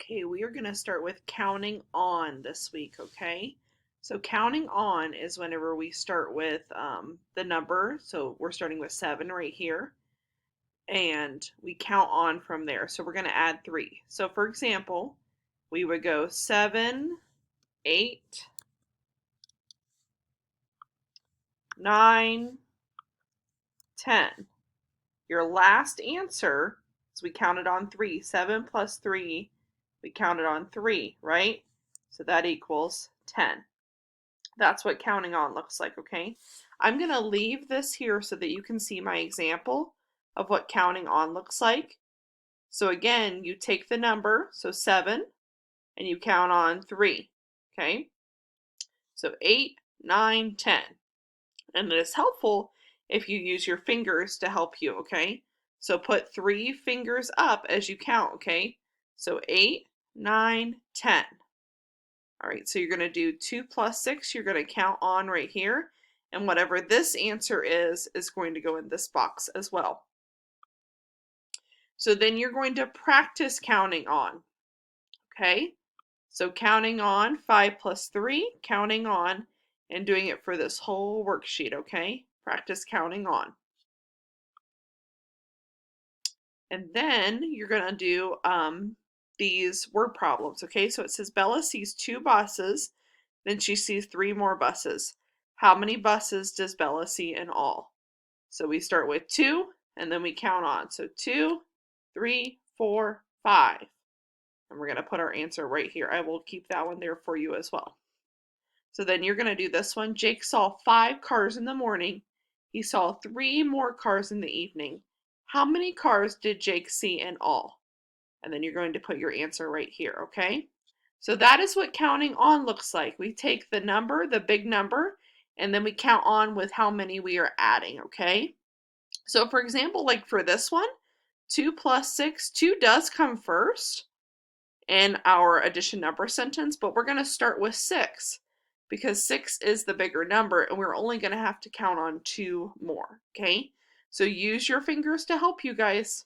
Okay, we are going to start with counting on this week, okay? So counting on is whenever we start with the number. So we're starting with 7 right here, and we count on from there. So we're going to add 3. So for example, we would go 7, 8, 9, 10. Your last answer is we counted on 3. 7 plus 3, we counted on 3, right? So that equals 10. That's what counting on looks like, okay? I'm going to leave this here so that you can see my example of what counting on looks like. So again, you take the number, so 7, and you count on 3, okay? So 8, 9, 10. And it is helpful if you use your fingers to help you, okay? So put 3 fingers up as you count, okay? So 8, 9, 10. All right, so you're going to do 2 plus 6. You're going to count on right here. And whatever this answer is going to go in this box as well. So then you're going to practice counting on. Okay? So counting on 5 plus 3, counting on, and doing it for this whole worksheet, okay? Practice counting on. And then you're going to do these word problems, okay? So it says Bella sees 2 buses, then she sees 3 more buses. How many buses does Bella see in all? So we start with 2, and then we count on. So 2, 3, 4, 5. And we're going to put our answer right here. I will keep that one there for you as well. So then you're going to do this one. Jake saw 5 cars in the morning. He saw 3 more cars in the evening. How many cars did Jake see in all? And then you're going to put your answer right here, okay? So that is what counting on looks like. We take the number, the big number, and then we count on with how many we are adding, okay? So for example, like for this one, 2 plus 6, 2 does come first in our addition number sentence, but we're going to start with 6 because 6 is the bigger number and we're only going to have to count on 2 more, okay? So use your fingers to help you guys.